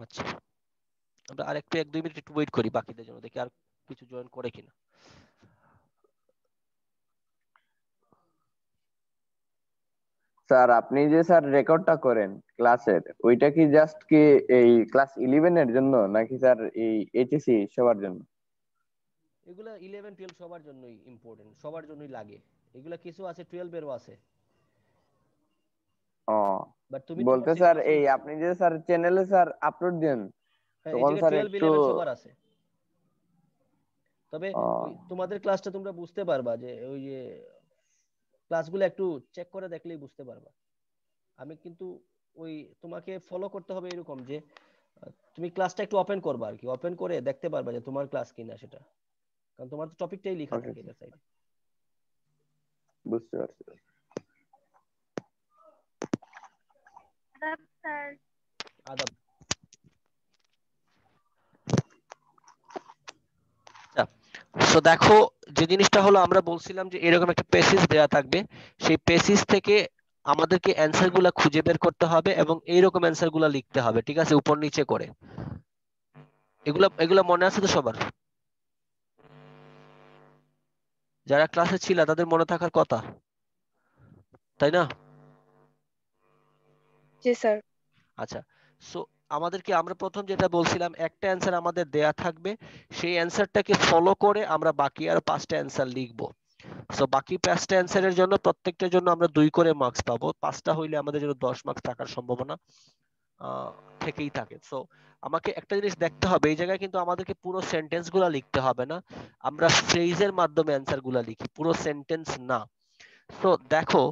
আচ্ছা, আমরা আর একটু 1-2 মিনিট একটু ওয়েট করি বাকিদের জন্য, দেখি আর কিছু জয়েন করে কিনা। স্যার আপনি যে স্যার রেকর্ডটা করেন ক্লাসের, ওইটা কি জাস্ট কি এই ক্লাস 11 এর জন্য নাকি স্যার এই এইচএসসি সবার জন্য? এগুলা 11-12 সবার জন্যই ইম্পর্টেন্ট, সবার জন্যই লাগে। এগুলা কিছু আছে 12 এরও আছে, ও, বাট তুমি তোমার বলতে স্যার সিলেবাস এই অনুযায়ী। আপনি যে স্যার চ্যানেলে স্যার আপলোড দেন হ্যাঁ, এই তখন জায়গায় স্যার 12 একটু 11 সবার আছে। তবে ওই ও, তোমাদের ক্লাসটা তোমরা বুঝতে পারবা যে ওই যে ক্লাসগুলো একটু চেক করে দেখলেই বুঝতে পারবা। আমি কিন্তু ওই তোমাকে ফলো করতে হবে এরকম যে তুমি ক্লাসটা একটু ওপেন করবা আর কি, ওপেন করে দেখতে পারবা যে তোমার ক্লাস কিনা সেটা, কারণ তোমার তো টপিকটাই লেখা ওকে থাকে স্যার, এটা সাইডে। বুঝতে পারছি। স্যার। আদাব। আচ্ছা, সো দেখো, যে জিনিসটা হলো আমরা বলছিলাম যে এরকম একটা পেসিস দেয়া থাকবে, সেই পেসিস থেকে আমাদেরকে অ্যান্সার গুলা খুঁজে বের করতে হবে এবং এইরকম অ্যান্সার গুলা লিখতে হবে, ঠিক আছে, উপর নিচে করে। এগুলা এগুলা মনে আছে তো সবার? যারা ক্লাসে ছিল তাদের মনে থাকার কথা, তাই না? জি স্যার। আচ্ছা, সো আমাদেরকে, আমরা প্রথম যেটা বলছিলাম, একটা অ্যান্সার আমাদের দেয়া থাকবে, সেই অ্যান্সারটাকে ফলো করে আমরা বাকি আর 5টা অ্যান্সার লিখবো। সো বাকি 5টা অ্যান্সারের জন্য প্রত্যেকটার জন্য আমরা 2 করে মার্কস পাবো। 5টা হইলে আমাদের জন্য 10 মার্কস থাকার সম্ভাবনা আহ, থেকেই থাকে। সো আমাকে একটা জিনিস দেখতে হবে, এই জায়গায় কিন্তু আমাদেরকে পুরো সেন্টেন্স গুলা লিখতে হবে না, আমরা ফ্রেজের মাধ্যমে অ্যান্সার গুলা লিখি, পুরো সেন্টেন্স না। তো দেখো,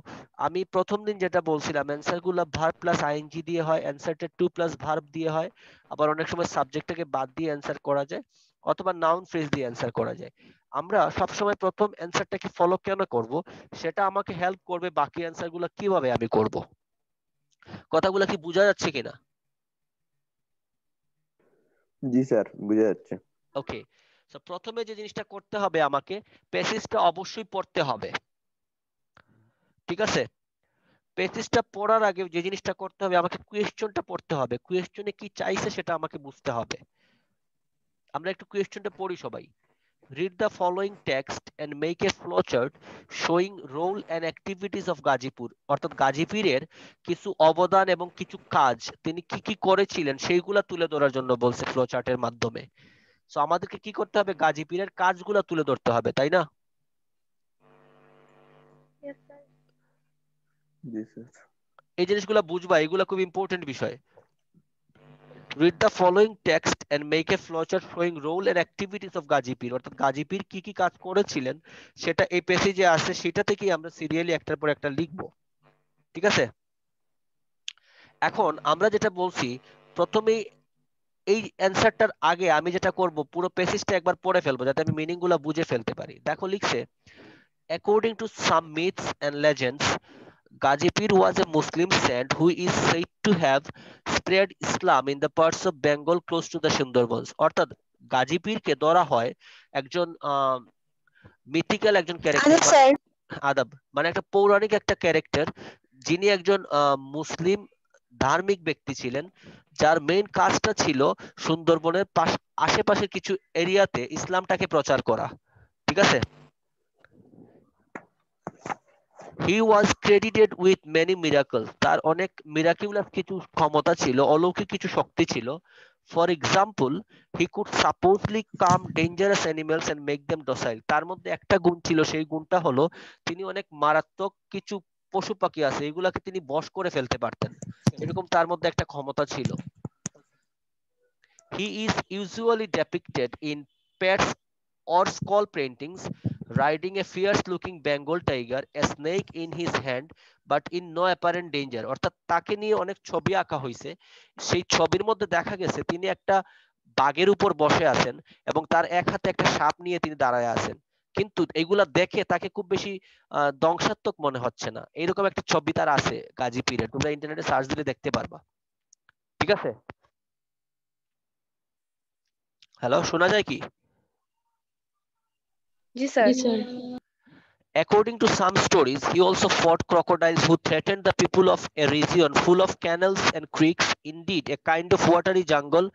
আমি প্রথম দিন যেটা বলছিলাম, অ্যান্সার গুলা ভার্ব প্লাস আইএনজি দিয়ে হয়, অ্যান্সারটা টু প্লাস ভার্ব দিয়ে হয়, আবার অনেক সময় সাবজেক্টটাকে বাদ দিয়ে অ্যান্সার করা যায়, অথবা নাউন ফ্রেজ দিয়ে অ্যান্সার করা যায়। আমরা সবসময় প্রথম অ্যান্সারটাকে ফলো কেন করব, সেটা আমাকে হেল্প করবে বাকি অ্যান্সার গুলা কিভাবে আমি করব। কথাগুলো কি বোঝা যাচ্ছে কিনা? জি স্যার, বুঝা যাচ্ছে। ওকে, তো প্রথমে যে জিনিসটা করতে হবে, আমাকে প্যাসেজটা অবশ্যই পড়তে হবে, ঠিক আছে? প্যাসেজটা পড়ার আগে যে জিনিসটা করতে হবে, আমাকে কোয়েশ্চনটা পড়তে হবে, কোয়েশ্চনে কি চাইছে সেটা আমাকে বুঝতে হবে। আমরা একটু কোয়েশ্চনটা পড়ি সবাই। Read the following text and make a flowchart showing role and activities of Gazipur. অর্থাৎ গাজীপুরের কিছু অবদান এবং কিছু কাজ, তিনি কি কি করেছিলেন সেইগুলা তুলে ধরার জন্য বলছে ফ্লোচার্টের মাধ্যমে। সো আমাদেরকে কি করতে হবে, গাজীপুরের কাজগুলা তুলে ধরতে হবে, তাই না? Yes sir. জি স্যার। এই জিনিসগুলো বুঝবা, এগুলো খুব ইম্পর্টেন্ট বিষয়। Read the following text and make a flowchart showing role and activities of Gazipur. অর্থাৎ গাজীপুর কি কি কাজ করেছিলেন সেটা এই প্যাসেজে আছে, সেটা থেকেই আমরা সিরিয়ালি একটার পর একটা লিখবো, ঠিক আছে? এখন আমরা যেটা বলছি, প্রথমেই এই অ্যান্সারটার আগে আমি যেটা করব, পুরো প্যাসেজটা একবার পড়ে ফেলবো যাতে আমি মিনিং গুলা বুঝে ফেলতে পারি। দেখো লিখছে, according to some myths and legends, Gazipir was a Muslim saint who is said to have spread Islam in the parts of Bengal close to the Sundarbans। অর্থাৎ গাজীপীরকে ধরা হয় একজন মিথিক্যাল একজন ক্যারেক্টার, আদাব মানে স্যার। আদব, মানে একটা পৌরাণিক একটা ক্যারেক্টার, যিনি একজন মুসলিম ধার্মিক ব্যক্তি ছিলেন, যার মেইন কাজটা ছিল সুন্দরবনের আশেপাশে কিছু এরিয়াতে ইসলামটাকে প্রচার করা, ঠিক আছে? হি ওয়াজ ক্রেডিটেড উইথ মেনি মিরাকলস। তার অনেক মিরাকিউলাস কিছু ক্ষমতা ছিল, অলৌকিক কিছু শক্তি ছিল। For example, he could supposedly come dangerous animals and make them docile. তার মধ্যে একটা গুণ ছিল, সেই গুণটা হলো তিনি অনেক মারাত্মক কিছু পশু পাখি আছে, এগুলাকে তিনি বশ করে ফেলতে পারতেন, এরকম তার মধ্যে একটা ক্ষমতা ছিল। He is usually depicted in pets or skull paintings, riding a fierce-looking Bengal tiger, a snake in his hand, but in no apparent danger। অর্থাৎ তাকে নিয়ে অনেক ছবি আঁকা হয়েছে, সেই ছবির মধ্যে দেখা গেছে তিনি একটা বাঘের উপর বসে আছেন এবং তার এক হাতে একটা সাপ নিয়ে তিনি দাঁড়ায় আছেন, কিন্তু এগুলা দেখে তাকে খুব বেশি ধ্বংসাত্মক মনে হচ্ছে না। এরকম একটা ছবি তার আছে গাজীপুরের, তোমরা ইন্টারনেটে সার্চ দিলে দেখতে পারবা, ঠিক আছে? হ্যালো, শোনা যায় কি? জি স্যার। জি sir. According to some stories, he also fought crocodiles who threatened the people of a region full of canals and creeks, indeed a kind of watery jungle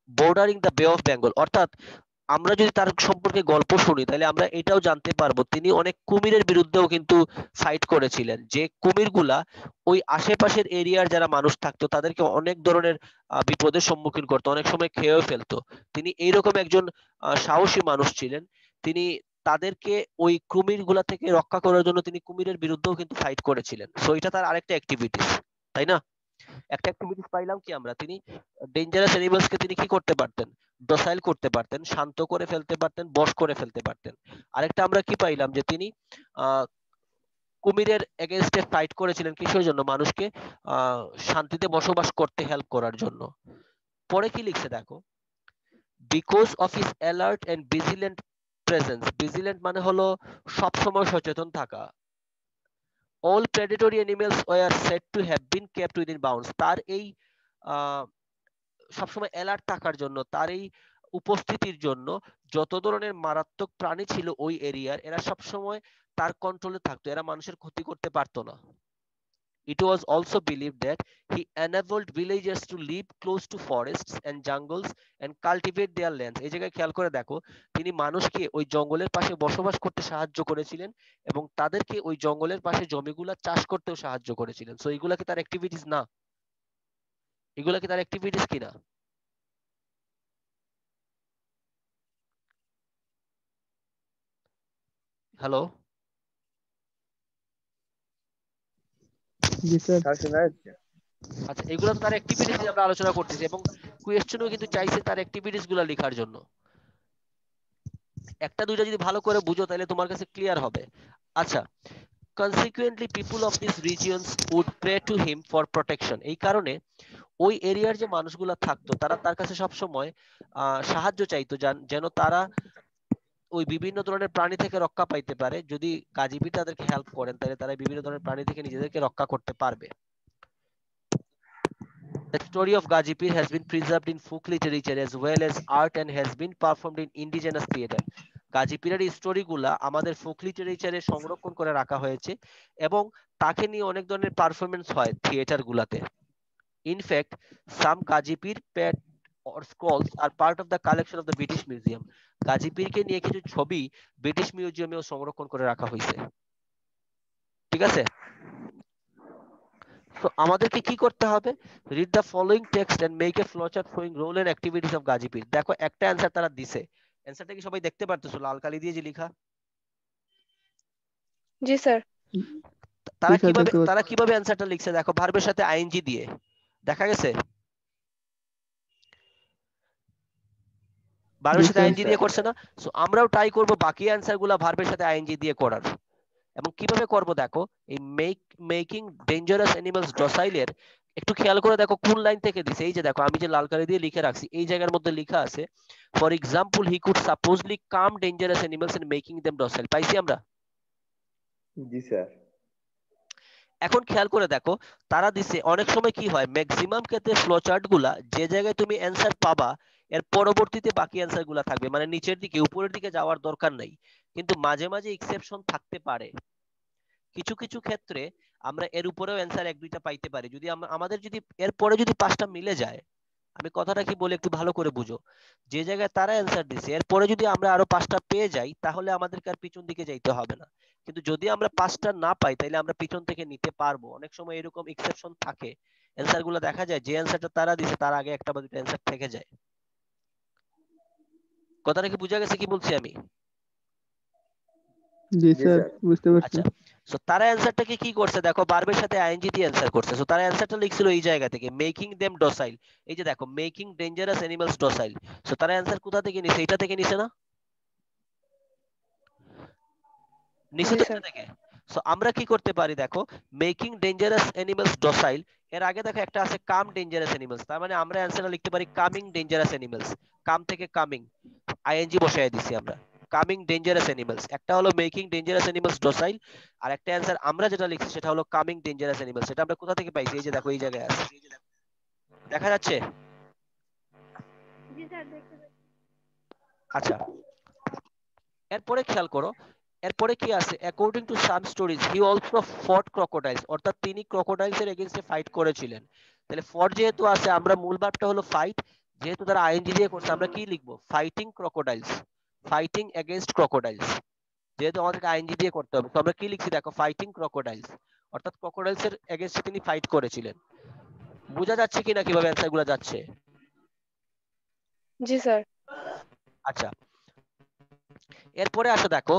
bordering the Bay of Bengal. অর্থাৎ আমরা যদি তার সম্পর্কে গল্প শুনি তাহলে আমরা এটাও জানতে পারবো তিনি অনেক কুমিরের বিরুদ্ধেও কিন্তু ফাইট করেছিলেন, যে কুমিরগুলা ওই আশেপাশের এরিয়ার যারা মানুষ থাকতো তাদেরকে অনেক ধরনের বিপদের সম্মুখীন করতো, অনেক সময় খেয়েও ফেলতো। তিনি এইরকম একজন সাহসী মানুষ ছিলেন। তিনি তাদেরকে ওই কুমিরগুলা থেকে রক্ষা করার জন্য তিনি কুমিরের বিরুদ্ধেও কিন্তু ফাইট করেছিলেন। সো এটা তার আরেকটা অ্যাক্টিভিটিস, তাই না? একটা অ্যাক্টিভিটিস পাইলাম কি আমরা, তিনি ডেঞ্জারাস অ্যানিমালস কে তিনি কি করতে পারতেন, ডসাইল করতে পারতেন, শান্ত করে ফেলতে পারতেন, বশ করে ফেলতে পারতেন। আরেকটা আমরা কি পাইলাম, যে তিনি আহ কুমিরের এগেইনস্টে ফাইট করেছিলেন কিসের জন্য, মানুষকে শান্তিতে বসবাস করতে হেল্প করার জন্য। পরে কি লিখছে দেখো, because of his alert and vigilant presence, vigilant মানে হলো সব সময় সচেতন থাকা, all predatory animals were said to have been kept within bounds, তার এই সবসময় অ্যালার্ট থাকার জন্য, তার এই উপস্থিতির জন্য যত ধরনের মারাত্মক প্রাণী ছিল ওই এরিয়ার, এরা সবসময় তার কন্ট্রোলে থাকতো, এরা মানুষের ক্ষতি করতে পারতো না। It was also believed that he enabled villagers to live close to forests and jungles and cultivate their lands. এই জায়গায় খেয়াল করে দেখো, তিনি মানুষকে ওই জঙ্গলের পাশে বসবাস করতে সাহায্য করেছিলেন এবং তাদেরকে ওই জঙ্গলের পাশে জমিগুলা চাষ করতেও সাহায্য করেছিলেন। সো এগুলা কি তার অ্যাক্টিভিটিস না? এগুলা কি তার অ্যাক্টিভিটিস কিনা? হ্যালো, জি স্যার। আচ্ছা, এগুলো তো তার অ্যাক্টিভিটিস আমরা আলোচনা করতেছি এবং কোয়েশ্চেনও কিন্তু চাইছে তার অ্যাক্টিভিটিস গুলা লেখার জন্য। একটা দুইটা যদি ভালো করে বুঝো তাহলে তোমার কাছে ক্লিয়ার হবে। আচ্ছা, consequently people of these regions would pray to him for protection, এই কারণে ওই এরিয়ার যে মানুষগুলা থাকতো তারা তার কাছে সব সময় সাহায্য চাইতো, যেন তারা ওই বিভিন্ন ধরনের প্রাণী থেকে রক্ষা পাইতে পারে। যদি গাজীপীর তাদেরকে হেল্প করেন তাহলে তারা বিভিন্ন ধরনের প্রাণী থেকে নিজেদেরকে রক্ষা করতে পারবে। The story of Gajipir has been preserved in folk literature as well as art and has been performed in indigenous theatre. গাজীপুরের স্টোরিগুলা আমাদের ফোক লিটারেচারে সংরক্ষণ করে রাখা হয়েছে এবং তাকে নিয়ে অনেক ধরনের পারফরমেন্স হয় থিয়েটার গুলাতে। In fact, some Gajipir pet or scrolls are part of the collection of the British Museum. গাজীপুরকে নিয়ে কিছু ছবি ব্রিটিশ মিউজিয়ামেও সংরক্ষণ করে রাখা হয়েছে। ঠিক আছে, তো আমাদেরকে কি করতে হবে, read the following text and make a flowchart showing role and activities of Gazipur. দেখো একটা অ্যানসার তারা দিছে, অ্যানসারটা কি সবাই দেখতে পারতেছো লাল কালি দিয়ে যে লেখা? জি স্যার। তারা কিভাবে অ্যানসারটা লিখছে দেখো, ভার্বের সাথে আইএনজি দিয়ে, দেখা গেছে? ভার্বের সাথে আইএনজি দিয়ে করছে না? সো আমরাও ট্রাই করব বাকি অ্যানসারগুলো ভার্বের সাথে আইএনজি দিয়ে করার। এবং কিভাবে করব দেখো, এই মেকিং ডেঞ্জারাস অ্যানিমালস ডসাইলের একটু খেয়াল করে দেখো কোন লাইন থেকে দিছে। এই যে দেখো আমি যে লাল কালি দিয়ে লিখে রাখছি, এই জায়গার মধ্যে লেখা আছে for example he could supposedly come dangerous animals and making them docile. পাইছি আমরা? জি স্যার। এখন খেয়াল করে দেখো তারা দিছে, অনেক সময় কি হয় ম্যাক্সিমাম ক্ষেত্রে ফ্লোচার্ট গুলা যে জায়গায় তুমি অ্যানসার পাবা এর পরবর্তীতে বাকি অ্যানসার গুলা থাকবে, মানে নিচের দিকে উপরের দিকে যাওয়ার দরকার নাই। কিন্তু মাঝে মাঝে এক্সেপশন থাকতে পারে, কিছু কিছু ক্ষেত্রে আমরা এর উপরেও অ্যানসার এক দুইটা পাইতে পারি। যদি আমাদের যদি এর পরে যদি পাঁচটা মিলে যায়, আমি কথাটা কি বলে একটু ভালো করে বুঝো, যে জায়গায় তারা অ্যানসার দিছে এরপরে যদি আমরা আরো পাঁচটা পেয়ে যাই তাহলে আমাদেরকে আর পিছন দিকে যাইতে হবে না। কিন্তু যদি আমরা পাঁচটা না পাই তাহলে আমরা পিছন থেকে নিতে পারবো। অনেক সময় এরকম এক্সেপশন থাকে, অ্যানসার গুলো দেখা যায় যে অ্যানসারটা তারা দিছে তার আগে একটা বা দুটো অ্যানসার থেকে যায়। কথাটা কি বোঝা গেছে কি বলছি আমি? জি স্যার, বুঝতে পারছি। আচ্ছা, সো তারা অ্যানসারটাকে কি করছে দেখো, ভার্বের সাথে আইএনজি দিয়ে অ্যানসার করছে। সো তারা অ্যানসারটা লিখছিল এই জায়গা থেকে, মেকিং देम ডসাইল। এই যে দেখো মেকিং ডেঞ্জারাস অ্যানিমালস ডসাইল। সো তারা অ্যানসার কোথা থেকে নিছে? এটা থেকে নিছে না? নিছে তো এটা থেকে। সো আমরা কি করতে পারি দেখো, মেকিং ডেঞ্জারাস অ্যানিমালস ডসাইল এর আগে দেখো একটা আছে কাম ডেঞ্জারাস অ্যানিমালস, তার মানে আমরা অ্যানসারটা লিখতে পারি কামিং ডেঞ্জারাস অ্যানিমালস। কাম থেকে কামিং, আইএনজি বসায় দিছি আমরা, কামিং ডেঞ্জারাস অ্যানিমালস। একটা হলো মেকিং ডেঞ্জারাস অ্যানিমালস ডসাইল, আর একটা অ্যানসার আমরা যেটা লিখছি সেটা হলো কামিং ডেঞ্জারাস অ্যানিমালস। সেটা আমরা কোথা থেকে পাইছি? এই যে দেখো এই জায়গায় আছে, দেখা যাচ্ছে? জি স্যার, দেখতে পাচ্ছি। আচ্ছা, এরপরে খেয়াল করো এরপরে কি আছে, according to some stories he also ফট ক্রোকোডাইলস, অর্থাৎ তিনি ক্রোকোডাইলস এর এগেইনস্টে ফাইট করেছিলেন। তাহলে ফট যেহেতু আছে, আমরা মূল ভার্বটা হলো ফাইট, যেহেতু তারা আইএনজি দিয়ে করছে, আমরা কি লিখবো, fighting crocodiles, fighting against crocodiles. যেহেতু আমাদেরকে আইএনজি দিয়ে করতে হবে, তো আমরা কি লিখছি দেখো, ফাইটিং ক্রোকোডাইলস, অর্থাৎ ক্রোকোডাইলস এর এগেইনস্টে তিনি ফাইট করেছিলেন। বোঝা যাচ্ছে কিনা কিভাবে অ্যান্সার গুলো যাচ্ছে? জি স্যার। আচ্ছা, এরপরে আসো দেখো,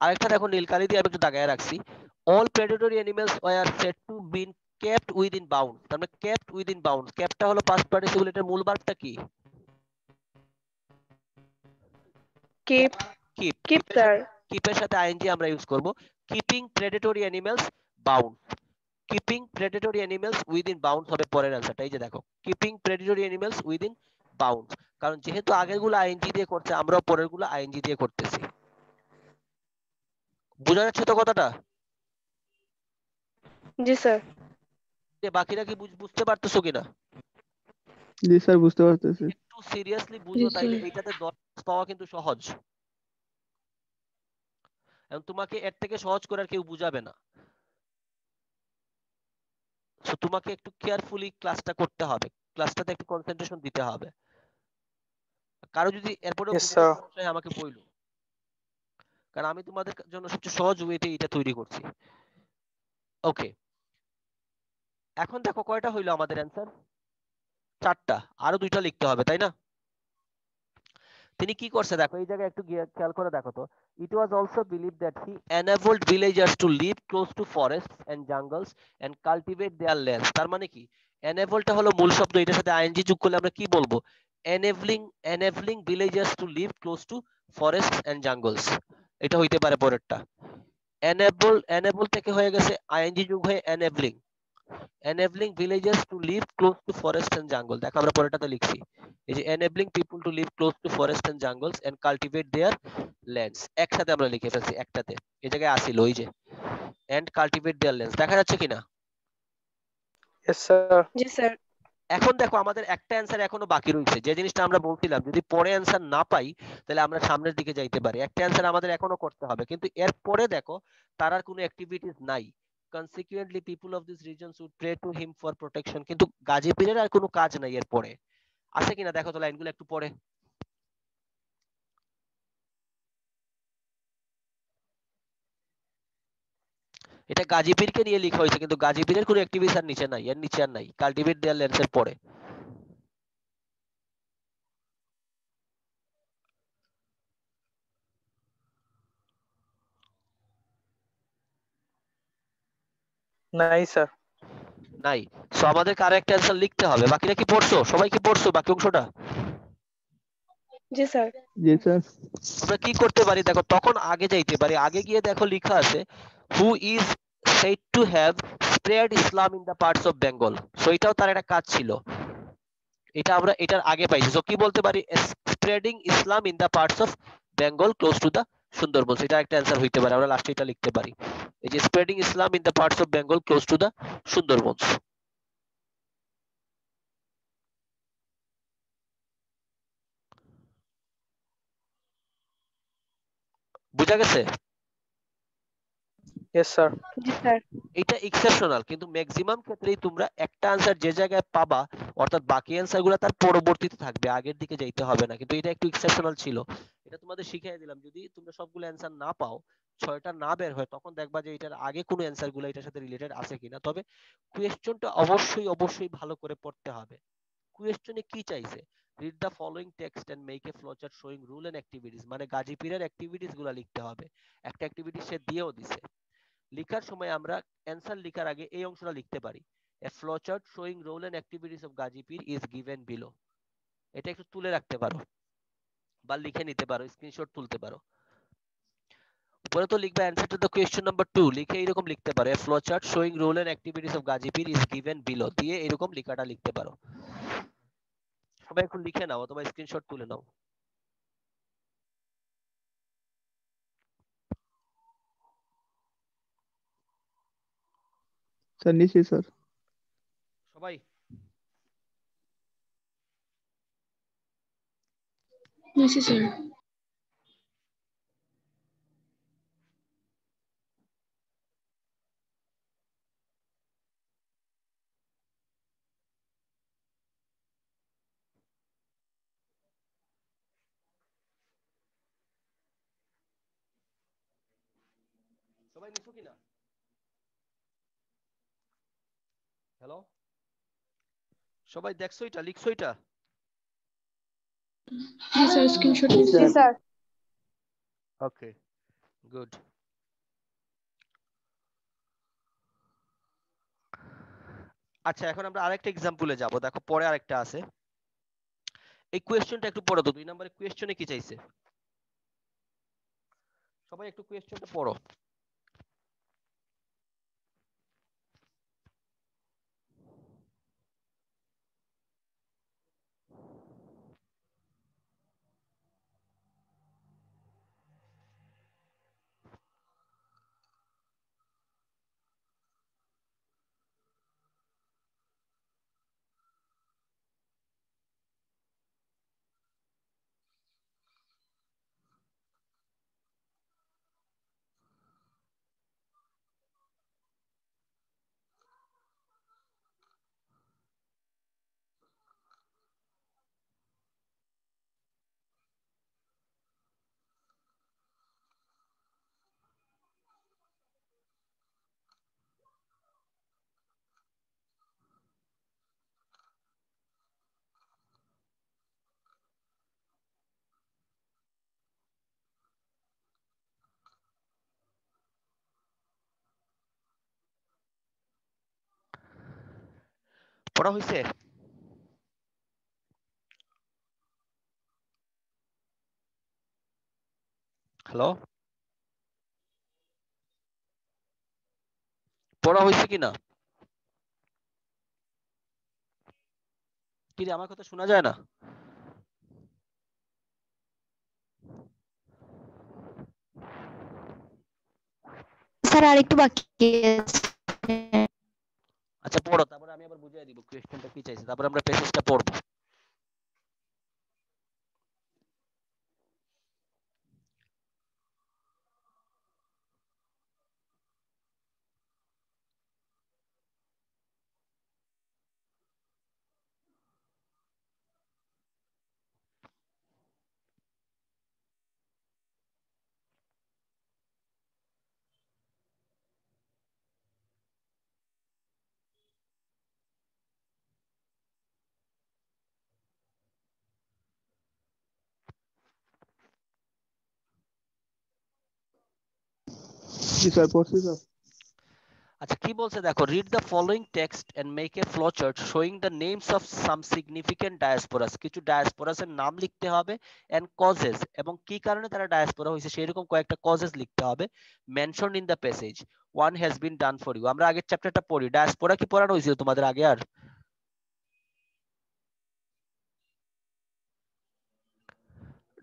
আরেকটা দেখো নীলকালি দিয়ে আমি একটু দাগায় রাখছি, all predatory animals were said to been kept within bound. তার মানে কেপ্ট উইদিন বাউন্ড, কেপ্টটা হলো পাস্ট পার্টিসিপল, এটার মূল ভার্বটা কি? কিপ। কিপ। Keep sir. কিপের সাথে আইএনজি আমরা ইউজ করব, keeping predatory animals bound, keeping predatory animals within bound হবে পরের অ্যান্সারটা। এই যে দেখো, keeping predatory animals within bound, কারণ যেহেতু আগের গুলো আইএনজি দিয়ে করছে, আমরা পরের গুলো আইএনজি দিয়ে করতেছি। বোঝা যাচ্ছে তো কথাটা? জি স্যার। যে বাকিরা কি বুঝতে পারতেছো কিনা? জি স্যার, বুঝতে পারতেছি। একটু সিরিয়াসলি জি বুঝো, তাইলে স্যার। এইটাতে 10 পাওয়া কিন্তু সহজ। এবং তোমাকে এর থেকে সহজ করে আর কেউ বুঝাবে না। সো তোমাকে একটু কেয়ারফুলি ক্লাসটা করতে হবে, ক্লাসটাতে একটু কনসেন্ট্রেশন দিতে হবে। কারো যদি এরপরেও Yes, বুঝতে sir. সমস্যা হয় আমাকে বইলো, কারণ আমি তোমাদের জন্য সবচেয়ে সহজ ওয়েতে এটা তৈরি করছি। ওকে, এখন দেখো কয়টা হইলো আমাদের অ্যান্সার, 4টা, আরো 2টা লিখতে হবে তাই না? তিনি কি করছে দেখো, এই জায়গায় একটু খেয়াল করে দেখো তো, it was also believe that he enabled villagers to live close to forests and jungles and cultivate their lands. তার মানে কি, এনাবলটা হলো মূল শব্দ, এটার সাথে আইএনজি যোগ করলে আমরা কি বলবো, enabling enabling villagers to live close to forests and jungles, এটা হইতে পারে পরেরটা। enable থেকে হয়ে গেছে আইএনজি যোগ হয়ে enabling, enabling villagers to live close to forests and jungle। দেখো আমরা পরেরটাতে লিখছি, এই যে enabling people to live close to forests and jungles and cultivate their lands, একসাথে আমরা লিখে ফেলছি একটাতে, এই জায়গায় আসিল ওই যে and cultivate their lands। দেখা যাচ্ছে কিনা? Yes, sir. জি স্যার। এখন দেখো আমাদের একটা অ্যান্সার এখনো বাকি রয়েছে, যে জিনিসটা আমরা বলছিলাম যদি পরে অ্যান্সার না পাই তাহলে আমরা সামনের দিকে যাইতে পারি। একটা অ্যান্সার আমাদের এখনো করতে হবে, কিন্তু এর পরে দেখো তার আর কোনো অ্যাক্টিভিটিস নাই। Consequently people of this reasons would pray to him for protection, কিন্তু গাজী পীরের আর কোনো কাজ নাই এর পরে, আছে কিনা দেখো তো লাইনগুলো একটু পরে। এটা গাজী পীরকে নিয়ে লেখা হয়েছে, কিন্তু গাজী পীরের কোনো অ্যাক্টিভিটিস আর নিচে নাই, এর নিচে আর নাই, কাল্টিভেট দেয়ার ল্যান্ডস এর পরে। Nice, sir. নাই। সো আমাদের কারেক্ট অ্যান্সার লিখতে হবে। বাকিরা কি পড়ছো, সবাই কি পড়ছো বাকি অংশটা? জি স্যার। জি স্যার। আমরা কি করতে পারি দেখো, তখন আগে যাইতে পারি, আগে গিয়ে দেখো লেখা আছে who is said to have spread Islam in the parts of Bengal, so এটাও তার একটা কাজ ছিল, এটা আমরা এটার আগে পাইছি। সো কি বলতে পারি, spreading Islam in the parts of Bengal close to the Sundarban, এটা একটা অ্যান্সার হইতে পারে, আমরা লাস্টে এটা লিখতে পারি, এই যে spreading Islam in the parts of Bengal close to the Sundarban. বুঝা গেছে? Yes, sir. জি স্যার। এটা এক্সেপশনাল, কিন্তু ম্যাক্সিমাম ক্ষেত্রেই তোমরা একটা আনসার যে জায়গায় পাবা, অর্থাৎ বাকি অ্যান্সার গুলো তার পরবর্তীতে থাকবে, আগের দিকে যাইতে হবে না, কিন্তু এটা একটু এক্সেপশনাল ছিল, এটা তোমাদের শিখিয়ে দিলাম। যদি তোমরা সবগুলো অ্যান্সার না পাও, 6টা না বের হয়, তখন দেখবা যে এটার আগে কোনো অ্যান্সার গুলো এটার সাথে রিলেটেড আছে কিনা। তবে কোয়েশ্চনটা অবশ্যই অবশ্যই ভালো করে পড়তে হবে। কোয়েশ্চনে কি চাইছে, read the following text and make a flowchart showing rule and activities, মানে গাজী পীরের অ্যাক্টিভিটিস গুলো লিখতে হবে। একটা অ্যাক্টিভিটি সে দিয়েও দিছে, লেখার সময় আমরা অ্যান্সার লেখার আগে এই অংশটা লিখতে পারি, a flowchart showing role and activities of Gazi Pir is given below. এটা একটু তুলে রাখতে পারো বা লিখে নিতে পারো, স্ক্রিনশট তুলতে পারো। উপরে তো লিখবে answer to the question number 2, লিখে এরকম লিখতে পারো, a flowchart showing role and activities of Gazi Pir is given below দিয়ে এরকম লেখাটা লিখতে পারো। সবাই একটু লিখে নাও অথবা স্ক্রিনশট তুলে নাও। স্যার নিশ্চয়ই স্যার। সবাই জি স্যার। সবাই নিছো কিনা? হ্যালো, সবাই দেখছো এটা, লিখছো এটা? জি স্যার, স্ক্রিনশট জি নিচ্ছি। স্যার। Sir okay, good. আচ্ছা, এখন আমরা আরেকটা এক্সাম্পলে যাব। দেখো পরে আরেকটা আছে। এই কোয়েশ্চেনটা একটু পড়ো তো, 2 নম্বরের কোয়েশ্চেনে কি চাইছে? সবাই একটু কোয়েশ্চেনটা পড়ো। পড়া হয়েছে? হ্যালো, পড়া হয়েছে কিনা? কি রে, আমার কথা শোনা যায় না? স্যার আরেকটু বাকি আছে। আচ্ছা পড়ো, তারপরে আমি আবার বুঝিয়ে দিব কোয়েশ্চেনটা কি চাইছে, তারপরে আমরা প্যাসেজটা পড়বো। জি স্যার, পড়ছি স্যার। আচ্ছা কি বলছে দেখো, read the following text and make a flow chart showing the names of some significant diasporas. কিছু ডায়াসপোরাসের নাম লিখতে হবে এন্ড কজেস, এবং কি কারণে তারা ডায়াসপোরা হয়েছে সেরকম কয়েকটা কজেস লিখতে হবে। Mention in the passage one has been done for you. আমরা আগের চ্যাপ্টারটা পড়ি। ডায়াসপোরা কি পড়ানো হয়েছিল তোমাদের আগে? আর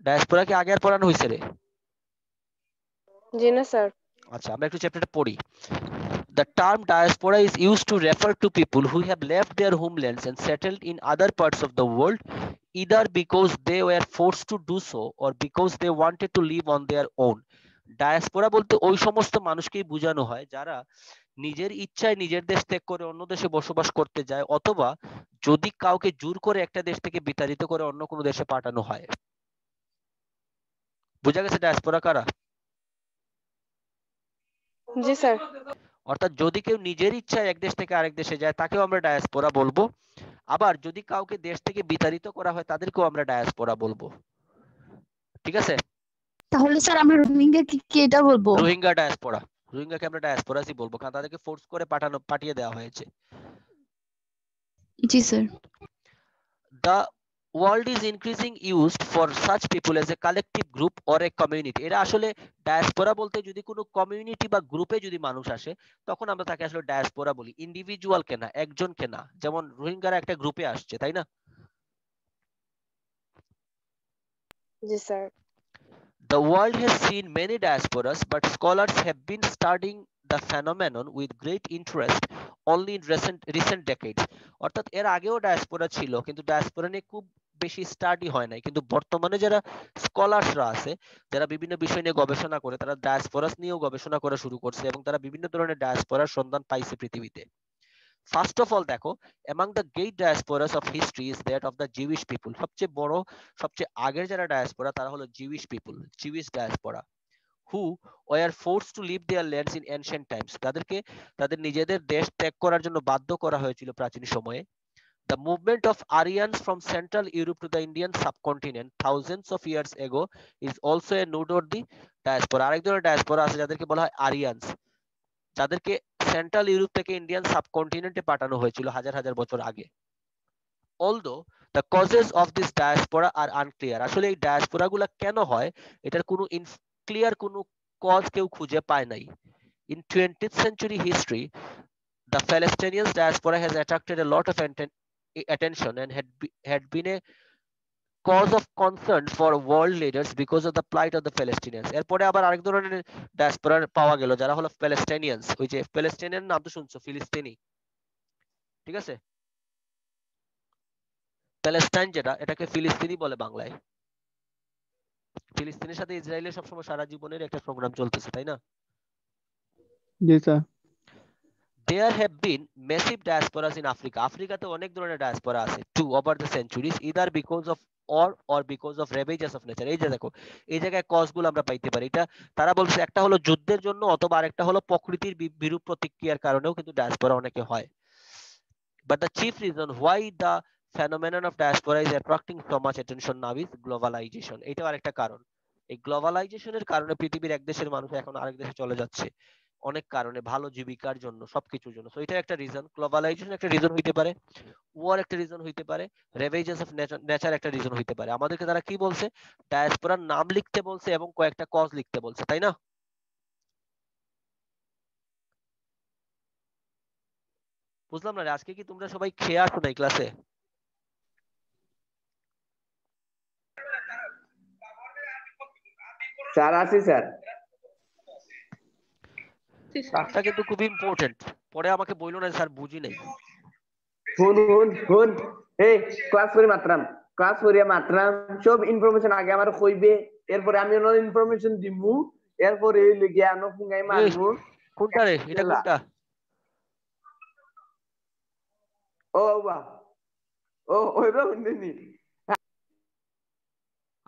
ডায়াসপোরা কি আগে আর পড়ানো হয়েছে রে? জি না স্যার। আচ্ছা আমরা একটু চ্যাপ্টারটা পড়ি। The term diaspora is used to refer to people who have left their homelands and settled in other parts of the world, either because they were forced to do so or because they wanted to live on their own. Diaspora বলতে ওই সমস্ত মানুষকেই বোঝানো হয় যারা নিজের ইচ্ছায় নিজের দেশ ত্যাগ করে অন্য দেশে বসবাস করতে যায়, অথবা যদি কাউকে জোর করে একটা দেশ থেকে বিতাড়িত করে অন্য কোনো দেশে পাঠানো হয়। বোঝা গেছে ডায়াসপোরা কারা? জি স্যার। অর্থাৎ যদি কেউ নিজের ইচ্ছায় এক দেশ থেকে আরেক দেশে যায় তাকেও আমরা ডায়াসপোরা বলবো, আবার যদি কাউকে দেশ থেকে বিতাড়িত করা হয় তাদেরকেও আমরা ডায়াসপোরা বলবো। ঠিক আছে? তাহলে স্যার আমরা রোহিঙ্গা কি এটা বলবো? রোহিঙ্গা ডায়াসপোরা, রোহিঙ্গাকে আমরা ডায়াসপোরাসই বলবো, কারণ তাদেরকে ফোর্স করে পাঠিয়ে দেওয়া হয়েছে। জি sir. The world is increasing used for such people as a collective group or a community. এরা আসলে ডায়াসপোরা বলতে যদি কোনো কমিউনিটি বা গ্রুপে যদি মানুষ আসে তখন আমরা তাকে আসলে ডায়াসপোরা বলি, ইন্ডিভিজুয়াল কে না, একজনকে না। যেমন রোহিঙ্গারা একটা গ্রুপে আসছে, তাই না? জি sir. The world has seen many diasporas, but scholars have been studying the phenomenon with great interest only in recent decades. অর্থাৎ এর আগেও ডায়াসপোরা ছিল, কিন্তু ডায়াসপোরা নিয়ে খুব বেশি স্টাডি হয় নাই। কিন্তু বর্তমানে যারা স্কলারসরা আছে, যারা বিভিন্ন বিষয় নিয়ে গবেষণা করে, তারা ডায়াসপোরাস নিয়েও গবেষণা করা শুরু করছে এবং তারা বিভিন্ন ধরনের ডায়াসপোরার সন্ধান পাইছে পৃথিবীতে। ফার্স্ট অফ অল দেখো, among the great diasporas of history is that of the Jewish people. সবচেয়ে বড়, সবচেয়ে আগের যারা ডায়াসপোরা তারা হলো Jewish people, Jewish diaspora, who were forced to leave their lands in ancient times, তাদেরকে তাদের নিজেদের দেশ ত্যাগ করার জন্য বাধ্য করা হয়েছিল প্রাচীন সময়ে। The movement of Aryans from Central Europe to the Indian subcontinent thousands of years ago is also a noteworthy diaspora. আরেক ধরনের ডায়াসপোরা আছে যাদেরকে বলা হয় আরিয়ানস, যাদেরকে সেন্ট্রাল ইউরোপ থেকে ইন্ডিয়ান সাবকন্টিনেন্টে পাঠানো হয়েছিল হাজার হাজার বছর আগে। Although the causes of this diaspora are unclear, আসলে এই ডায়াসপোরা গুলা কেন হয় এটার কোনো ক্লিয়ার কোনো কজ কেউ খুঁজে পায় নাই। In 20th century history, the Palestinian diaspora has attracted a lot of attention and had been a cause of concern for world leaders because of the plight of the Palestinians. এরপরে আবার আরেক ধরনের diaspora পাওয়া গেল যারা হলো প্যালেস্টাইনিয়ানস, ওই যে প্যালেস্টাইনিয়ান নাম তো শুনছো, ফিলিস্তিনি, ঠিক আছে? প্যালেস্টাইন যেটা, এটাকে ফিলিস্তিনি বলে বাংলায়। ফিলিস্তিনের সাথে ইসরায়েলের সবসময় সারা জীবনের একটা সংগ্রাম চলতেছে, তাই না? জি sir. There have been massive diasporas in Africa. আফ্রিকাতে অনেক ধরনের ডায়াসপোরা আছে too over the centuries, either because of or because of ravages of nature. এই যে দেখো, এই জায়গায় কজ গুলো আমরা পাইতে পারি। এটা তারা বলছে একটা হলো যুদ্ধের জন্য, অথবা আরেকটা হলো প্রকৃতির বিরূপ প্রতিক্রিয়ার কারণেও কিন্তু ডায়াসপোরা অনেকে হয়। But the chief reason why the phenomenon of diaspora is attracting so much attention now is globalization. এটাও আরেকটা কারণ। এই গ্লোবালাইজেশনের কারণে পৃথিবীর এক দেশের মানুষ এখন আরেক দেশে চলে যাচ্ছে অনেক কারণে, ভালো জীবিকার জন্য, সবকিছুর জন্য। সো এটা একটা রিজন, গ্লোবালাইজেশন একটা রিজন হইতে পারে, ওয়ার একটা রিজন হইতে পারে, রেভেজেস অফ নেচার একটা রিজন হইতে পারে। আমাদেরকে তারা কি বলছে, ডায়াসপোরার নাম লিখতে বলছে এবং কয়েকটা কজ লিখতে বলছে, তাই না? বুঝলাম না রে, আজকে কি তোমরা সবাই খেয়ে আসো নাই ক্লাসে? স্যার আছি স্যার। ক্লাসটা কিন্তু খুব ইম্পর্টেন্ট, পরে আমাকে বইলো না স্যার বুঝি নাই। হুন এই ক্লাস করিয়া মাত্রাম সব ইনফরমেশন আগে আমার কইবে, এরপরে আমি ওনার ইনফরমেশন দিমু, এরপরে এই লিগে আনো ফুঙ্গাই মারবো। কোনটা রে এটা, কোনটা? ও বাবা, ও ওইটা শুনিনি।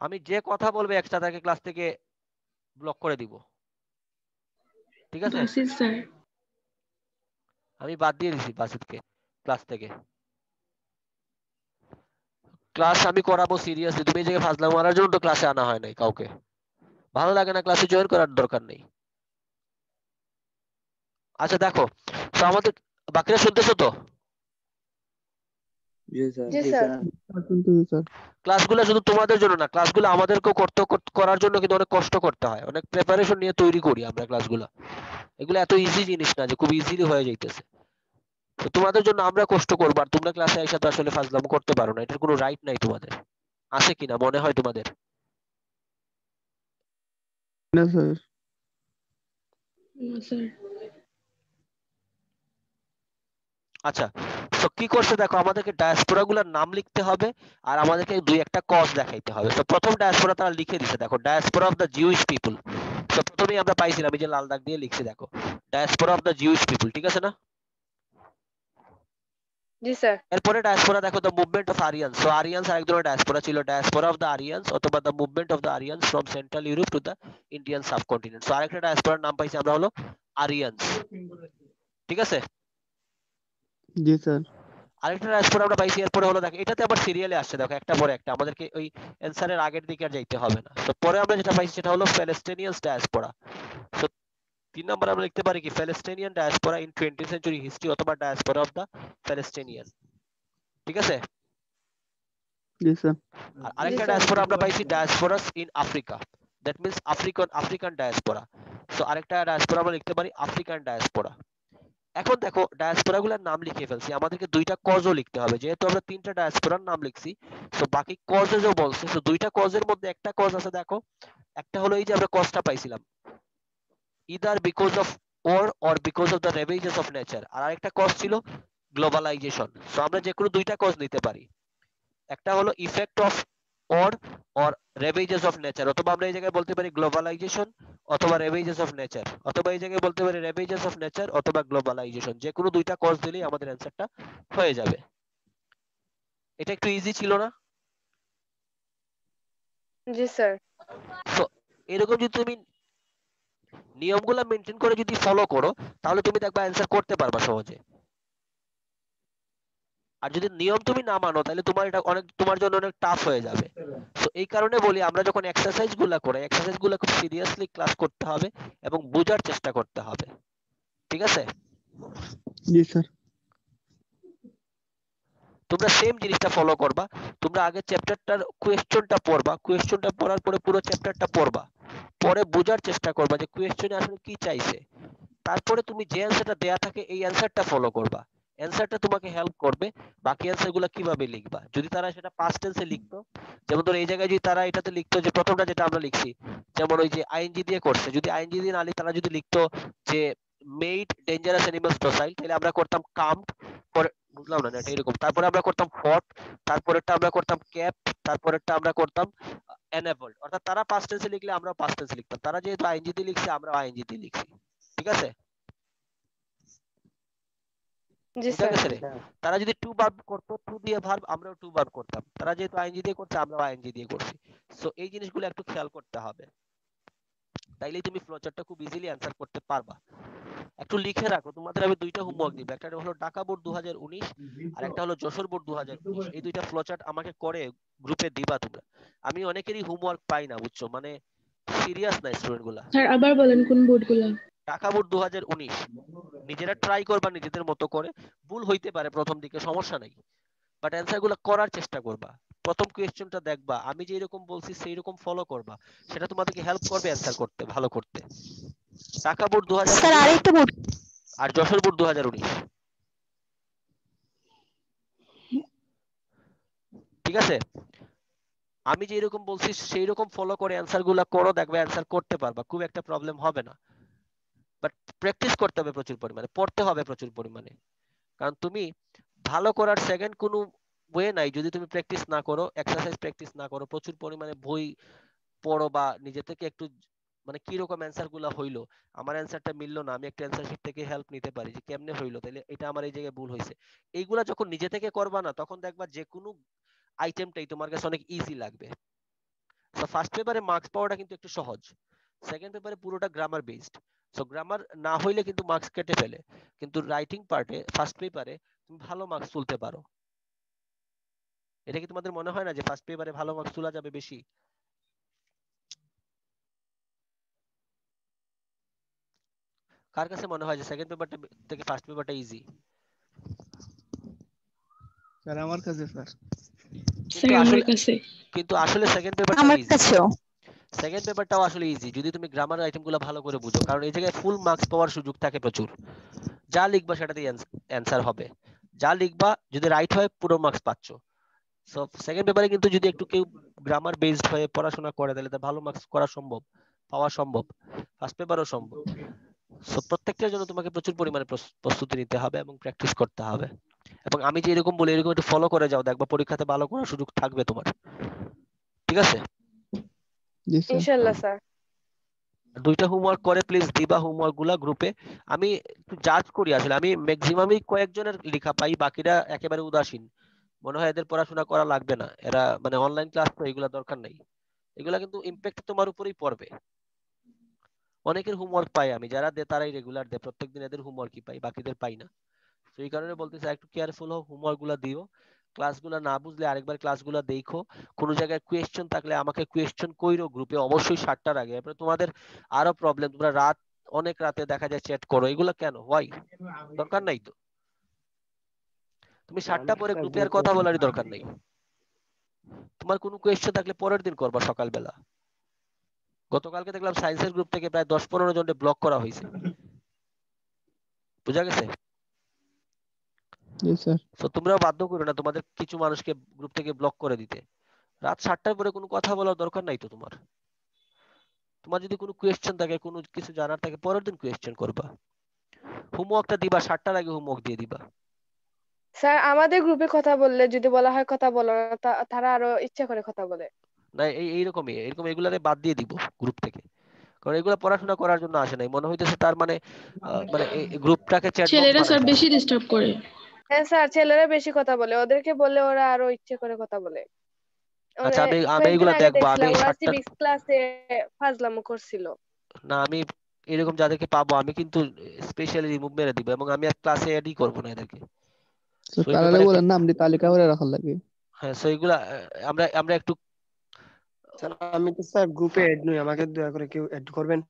আমি যে কথা বলবে এক্সট্রা তাকে ক্লাস থেকে ব্লক করে দিব, ঠিক আছে? স্যার। আমি বাদ দিয়ে দিছি বাসিতকে ক্লাস থেকে। ক্লাস আমি করাবো সিরিয়াসলি, তুমি এই জায়গায় ফাজলামো মারার জন্য তো ক্লাসে আনা হয় নাই কাউকে। ভালো লাগে না ক্লাসে জয়েন করার দরকার নেই। আচ্ছা দেখো, তো আমাদের বাকিরা শুনতেছো তো? জি স্যার। শুনতেছি স্যার। ক্লাসগুলো শুধু তোমাদের জন্য না, ক্লাসগুলো আমাদেরকেও করার জন্য কিন্তু অনেক কষ্ট করতে হয়, অনেক প্রিপারেশন নিয়ে তৈরি করি আমরা ক্লাসগুলো। এগুলো এত ইজি জিনিস না যে খুব ইজিলি হয়ে যাইতেছে। তো তোমাদের জন্য আমরা কষ্ট করবো, আর তোমরা ক্লাসে এসে তো আসলে ফাজলামো করতে পারো না, এটার কোনো রাইট নাই তোমাদের, আছে কিনা মনে হয় তোমাদের? না স্যার। স্যার। আচ্ছা, তো কি করছে দেখো, আমাদেরকে ডায়াসপোরা গুলার নাম লিখতে হবে আর আমাদেরকে দুই একটা কজ দেখাইতে হবে। তো প্রথম ডায়াসপোরা তারা লিখে দিছে, দেখো, diaspora of the Jewish people. তো প্রথমেই আমরা পাইছিলাম, এই যে লাল দাগ দিয়ে লিখছি, দেখো, diaspora of the Jewish people, ঠিক আছে না? জি স্যার। এরপরে ডায়াসপোরা দেখো, the movement of Aryans. So Aryans আরেক ধরনের ডায়াসপোরা ছিল, ডায়াসপোরা অফ দ্য আরিয়ান্স অথবা the movement of the Aryans from central Europe to the Indian subcontinent. So আরেকটা ডায়াসপোরার নাম পাইছি আমরা হলো আরিয়ান্স, ঠিক আছে? জি স্যার। আরেকটা ডায়াসপোরা আমরা পাইছি, এরপরে হলো দেখো, এটাতে আবার সিরিয়ালে আসছে, দেখো, একটা পরে একটা, আমাদেরকে ওই অ্যানসারের আগের দিকে আর যাইতে হবে না। তো পরে আমরা যেটা পাইছি সেটা হলো প্যালেস্টিনিয়ান ডায়াসপোরা। তো 3 নম্বর আমরা লিখতে পারি কি, Palestinian diaspora in 20th century history অথবা ডায়াসপোরা অফ দ্য প্যালেস্টিনিয়ান, ঠিক আছে? জি স্যার। আর আরেকটা ডায়াসপোরা আমরা পাইছি, diasporas in Africa, that means African diaspora. So আরেকটা ডায়াসপোরা আমরা লিখতে পারি আফ্রিকান ডায়াসপোরা। এখন দেখো, ডায়াসপোরা গুলার নাম লিখে ফেলছি, আমাদেরকে দুইটা কজও লিখতে হবে, যেহেতু আমরা 3টা ডায়াসপোরার নাম লিখছি। তো বাকি কজেও বলছে, তো দুইটা কজের মধ্যে একটা কজ আছে, দেখো, একটা হলো এই যে আমরা কজটা পাইছিলাম, either because of or because of the ravages of nature, আর আরেকটা কজ ছিল গ্লোবালাইজেশন। সো আমরা যে কোনো দুইটা কজ নিতে পারি, একটা হলো effect of or ravages of nature, অথবা আমরা এই জায়গায় বলতে পারি গ্লোবালাইজেশন অথবা ravages of nature, অথবা এই জায়গায় বলতে পারি ravages of nature অথবা গ্লোবালাইজেশন। যে কোনো দুইটা কজ দিলেই আমাদের অ্যানসারটা হয়ে যাবে। এটা একটু ইজি ছিল না? জি স্যার। সো এরকম যদি তুমি নিয়মগুলো মেনটেন করে যদি ফলো করো তাহলে তুমি দেখবা অ্যান্সার করতে পারবা সহজে। আর যদি নিয়ম তুমি না মানো তাহলে তোমার জন্য অনেক টাফ হয়ে যাবে। তো এই কারণে বলি আমরা যখন এক্সারসাইজ গুলা খুব সিরিয়াসলি ক্লাস করতে হবে এবং বোঝার চেষ্টা করতে হবে। ঠিক আছে? জি স্যার। তোমরা সেম জিনিসটা ফলো করবা। তোমরা আগে চ্যাপ্টারটার কোয়েশ্চনটা পড়বা, কোয়েশ্চনটা পড়ার পরে পুরো চ্যাপ্টারটা পড়বা, পরে বোঝার চেষ্টা করবা যে কোয়েশ্চনে আসলে কি চাইছে। তারপরে তুমি যে অ্যান্সারটা দেয়া থাকে এই অ্যান্সারটা ফলো করবা। অ্যান্সারটা তোমাকে হেল্প করবে বাকি অ্যান্সারগুলো কিভাবে লিখবা। যদি তারা সেটা পাস্ট টেন্সে লিখতো, যেমন ধরো এই জায়গায় যদি তারা এটাতে লিখতো যে প্রথমটা যেটা আমরা লিখছি, যেমন ওই যে আইএনজি দিয়ে করছে, যদি আইএনজি দিয়ে না তারা যদি লিখতো যে মেড ডেঞ্জারাস অ্যানিমালস ডসাইল, তাহলে আমরা করতাম কাম্প, পরে বুঝলাম না এটা এরকম, তারপরে আমরা করতাম ফট, তারপরেরটা আমরা করতাম ক্যাপ, তারপরেরটা আমরা করতাম এনেবলড। অর্থাৎ তারা পাস্ট টেন্সে লিখলে আমরা পাস্ট টেন্সে লিখতাম, তারা যেহেতু আইএনজি দিয়ে লিখছে আমরা আইএনজি দিয়ে লিখছি। ঠিক আছে? জি বুঝা স্যার। গেছে রে? তারা যদি টু ভার্ব করতো, টু দিয়ে ভার্ব, আমরাও টু ভার্ব করতাম। তারা যেহেতু আইএনজি দিয়ে করছে আমরাও আইএনজি দিয়ে করছি। সো এই জিনিসগুলো একটু খেয়াল করতে হবে, তাইলেই তুমি ফ্লোচার্টটা খুব ইজিলি অ্যান্সার করতে পারবা। একটু লিখে রাখো, তোমাদের আমি দুইটা হোমওয়ার্ক দিব, একটা হলো ঢাকা বোর্ড 2019 আর একটা হলো যশোর বোর্ড 2019। এই দুইটা ফ্লোচার্ট আমাকে করে গ্রুপে দিবা তোমরা। আমি অনেকেরই হোমওয়ার্ক পাই না, বুঝছো, মানে সিরিয়াস না স্টুডেন্ট গুলা। স্যার আবার বলেন কোন বোর্ডগুলো? ঢাকা বোর্ড 2019 নিজেরা ট্রাই করবা নিজেদের মতো করে, ভুল হইতে পারে প্রথম দিকে, সমস্যা নাই, বাট অ্যান্সার গুলো করার চেষ্টা করবা। প্রথম কোয়েশ্চনটা দেখবা, আমি যে এরকম বলছি সেই রকম ফলো করবা, সেটা তোমাদেরকে হেল্প করবে অ্যান্সার করতে, ভালো করতে। ঢাকা বোর্ড স্যার 2019 আরেকটা বোর্ড। আর যশোর বোর্ড 2019। ঠিক আছে? আমি যে এরকম বলছি সেই রকম ফলো করে অ্যান্সার গুলা করো, দেখবে অ্যান্সার করতে পারবা, খুব একটা প্রবলেম হবে না। বাট প্র্যাকটিস করতে হবে প্রচুর পরিমাণে, পড়তে হবে প্রচুর পরিমাণে। কারণ তুমি ভালো করার সেকেন্ড কোনো ওয়ে নাই যদি তুমি প্র্যাকটিস না করো, এক্সারসাইজ প্র্যাকটিস না করো, প্রচুর পরিমাণে বই পড়ো বা নিজে থেকে একটু মানে কি রকম অ্যান্সার গুলা হইলো, আমার অ্যান্সারটা মিললো না, আমি একটা অ্যান্সার শিট থেকে হেল্প নিতে পারি যে কেমনে হইলো, তাহলে এটা আমার এই জায়গায় ভুল হয়েছে। এইগুলা যখন নিজে থেকে করবা না, তখন দেখবা যে কোনো আইটেমটাই তোমার কাছে অনেক ইজি লাগবে। সো ফার্স্ট পেপারে মার্কস পাওয়াটা কিন্তু একটু সহজ, সেকেন্ড পেপারে পুরোটা গ্রামার বেসড। সো গ্রামার না হইলে কিন্তু মার্কস কেটে ফেলে, কিন্তু রাইটিং পার্টে ফার্স্ট পেপারে তুমি ভালো মার্কস তুলতে পারো। এটা কি তোমাদের মনে হয় না যে ফার্স্ট পেপারে ভালো মার্কস তোলা যাবে বেশি? কার কাছে মনে হয় যে সেকেন্ড পেপারটা থেকে ফার্স্ট পেপারটা ইজি? স্যার আমার কাছে স্যার। স্যার আমার কাছে। কিন্তু আসলে সেকেন্ড পেপারটাও আমার ইজি, কাছেও। সেকেন্ড পেপারটাও আসলে ইজি যদি তুমি গ্রামার আইটেমগুলো ভালো করে বুঝো, কারণ এই জায়গায় ফুল মার্কস পাওয়ার সুযোগ থাকে প্রচুর। যা লিখবা সেটাতেই অ্যান্সার হবে, যা লিখবা যদি রাইট হয় পুরো মার্কস পাচ্ছ। সো সেকেন্ড পেপারে কিন্তু যদি একটু কেউ গ্রামার বেসড হয়ে পড়াশোনা করে তাহলে তার ভালো মার্কস করা সম্ভব, পাওয়া সম্ভব, ফার্স্ট পেপারও সম্ভব। সো প্রত্যেকটার জন্য তোমাকে প্রচুর পরিমাণে প্রস্তুতি নিতে হবে এবং প্র্যাকটিস করতে হবে। এবং আমি যে এরকম বলি এরকম একটু ফলো করে যাও, দেখবা পরীক্ষাতে ভালো করার সুযোগ থাকবে তোমার। ঠিক আছে? জি স্যার। ইনশাআল্লাহ স্যার। দুইটা হোমওয়ার্ক করে প্লিজ দিবা হোমওয়ার্ক গুলা গ্রুপে। আমি একটু জাজ করি, আসলে আমি ম্যাক্সিমামই কয়েকজনের লেখা পাই, বাকিরা একেবারে উদাসীন, মনে হয় এদের পড়াশোনা করা লাগবে না, এরা মানে অনলাইন ক্লাস তো এগুলা দরকার নাই। এগুলা কিন্তু ইম্প্যাক্ট তোমার উপরেই পড়বে। অনেকের হোমওয়ার্ক পাই আমি, যারা দেয় তারাই রেগুলার দেয়, প্রত্যেকদিন এদের হোমওয়ার্কই পাই, বাকিদের পাই না। তো এই কারণে বলতেছি একটু কেয়ারফুল হও, হোমওয়ার্ক গুলা দিও। ক্লাসগুলো না বুঝলে আরেকবার ক্লাসগুলো দেখো, কোনো জায়গায় কোয়েশ্চেন থাকলে আমাকে কোয়েশ্চেন কইরো গ্রুপে, অবশ্যই 7টার আগে। এরপরে তোমাদের আরো প্রবলেম, তোমরা অনেক রাতে দেখা যায় চ্যাট করো, এগুলো কেন, হোয়াই? দরকার নাই তো। তুমি 7টা পরে গ্রুপে আর কথা বলারই দরকার নাই। তোমার কোনো কোয়েশ্চেন থাকলে পরের দিন করবা সকালবেলা। গতকালকে দেখলাম সায়েন্সের গ্রুপ থেকে প্রায় 10-15 জনকে ব্লক করা হয়েছে। বুঝা গেছে? জি স্যার। তো তোমরাও বাধ্য করো না তোমাদের কিছু মানুষকে গ্রুপ থেকে ব্লক করে দিতে। রাত 7টার পরে কোনো কথা বলার দরকার নাই তো তোমার। তোমার যদি কোনো কোয়েশ্চেন থাকে, কোনো কিছু জানার থাকে, পরের দিন কোয়েশ্চেন করবা। হোমওয়ার্কটা দিবা 7টার আগে, হোমওয়ার্ক দিয়ে দিবা। স্যার আমাদের গ্রুপে কথা বললে যদি বলা হয় কথা বলো না, তারা আরো ইচ্ছা করে কথা বলে। না এইরকমই, এরকম এগুলারে বাদ দিয়ে দিব গ্রুপ থেকে, কারণ এগুলা পড়াশোনা করার জন্য আসে নাই, মনে হইতেছে তার মানে মানে এই গ্রুপটাকে চ্যাট বক্স ছেলেরা স্যার বানাইছে। বেশি ডিস্টার্ব করে। হ্যাঁ স্যার, ছেলেরা বেশি কথা বলে, ওদেরকে বললে ওরা আরো ইচ্ছে করে কথা বলে। আচ্ছা, আমি কয়েকদিন এইগুলা আগে দেখবো, আমি দেখছিলাম ওরা 7টা সিভিক্স ক্লাসে ফাজলামো করছিল। না, আমি এরকম যাদেরকে পাবো আমি কিন্তু স্পেশালি রিমুভ মেরে দিব এবং আমি আর ক্লাসে অ্যাডই করব না এদেরকে। স্যার So এই তাহলে ব্যাপারে একটু বলেন নাম দিয়ে তালিকা করে রাখার লাগে। হ্যাঁ, সো এগুলা আমরা আমরা একটু স্যার আমি তো স্যার গ্রুপে এড নই, আমাকে দয়া করে কেউ এড করবেন।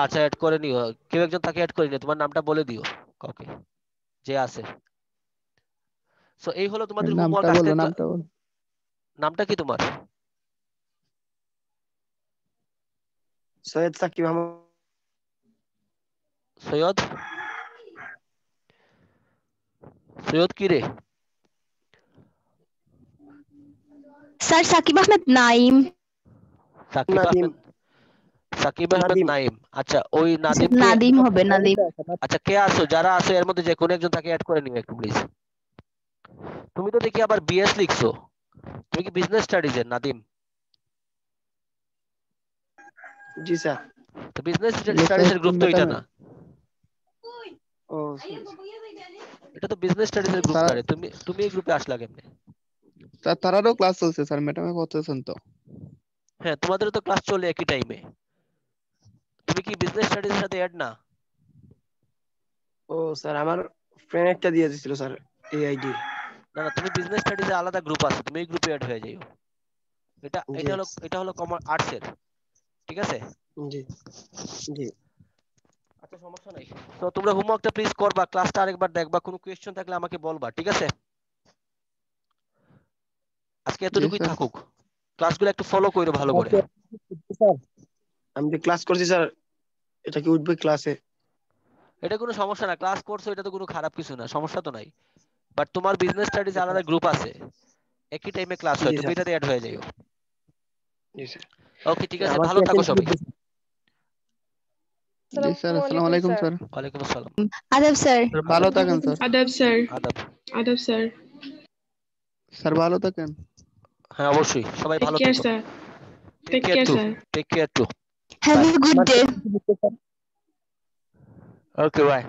আচ্ছা অ্যাড করে নিও, কেউ একজন তাকে অ্যাড করে নিও, তোমার নামটা বলে দিও কাউকে যে আছে। সো এই হলো তোমাদের নামটা হোমওয়ার্ক আজকে। বলো, নামটা বলো। নামটা কি তোমার? সৈয়দ সাকিব আহমদ। সৈয়দ? সৈয়দ কি রে? স্যার সাকিব আহমেদ নাইম। সাকিব নাদিম। আহমেদ, সাকিব আহমেদ নাদিম। নাইম। আচ্ছা ওই নাদিমকে, নাদিম হবে, নাদিম। আচ্ছা কে আছো, যারা আছো এর মধ্যে যে কোনো একজন তাকে অ্যাড করে নিও একটু প্লিজ। তুমি তো দেখি আবার বিএস লিখছো, তুমি কি বিজনেস স্টাডিজ এর নাদিম? জি স্যার। তো বিজনেস লেখা স্টাডিজ এর গ্রুপ তো এটা ম্যাডাম না, ও এটা তো বিজনেস স্টাডিজ এর গ্রুপ স্যার, না রে। তুমি তুমি এই গ্রুপে আসলা কেমনে? স্যার তারারও ক্লাস চলছে স্যার, ম্যাডামে করতেছেন তো। হ্যাঁ তোমাদেরও তো ক্লাস চলে একই টাইমে, তুমি কি বিজনেস স্টাডিজ এর সাথে অ্যাড না? ও স্যার আমার ফ্রেন্ড একটা দিয়ে দিছিল স্যার এই আইডি। না না, তুমি বিজনেস স্টাডিজ এ আলাদা গ্রুপ আছে, তুমি এই গ্রুপে অ্যাড হয়ে যাও। এটা জি এটা হলো কমার্স আর্টস এর, ঠিক আছে? জি জি আচ্ছা সমস্যা নাই। তো তোমরা হোমওয়ার্কটা প্লিজ করবা, ক্লাসটা আরেকবার দেখবা, কোনো কোয়েশ্চেন থাকলে আমাকে বলবা, ঠিক আছে? আজকে জি এতটুকুই স্যার। থাকুক, ক্লাসগুলো একটু ফলো করো ভালো করে। স্যার আমি যে ক্লাস করছি স্যার, এটা কি উঠবে ক্লাসে? এটা কোনো সমস্যা না, ক্লাস করছো এটা তো কোনো খারাপ কিছু না, সমস্যা তো নাই। বাট তোমার বিজনেস স্টাডিজ আলাদা গ্রুপ আছে, একই টাইমে ক্লাস হয়, জি তুমি স্যার। এটাতে অ্যাড হয়ে যাও। জি স্যার। ওকে ঠিক আছে, আমার ভালো কি থাকো attend সবাই। করবে? জি স্যার, আসসালামু আসসালামু আলাইকুম স্যার। স্যার। ওয়ালাইকুম আসসালাম। আদাব স্যার। ভালো থাকেন স্যার। আদাব স্যার। আদাব। আদাব স্যার। স্যার ভালো থাকেন। হ্যাঁ অবশ্যই, সবাই টেক ভালো কেয়ার থেকো। Sir. Take take care care too, sir. Take care too. Have a good আমার ডে। Okay by.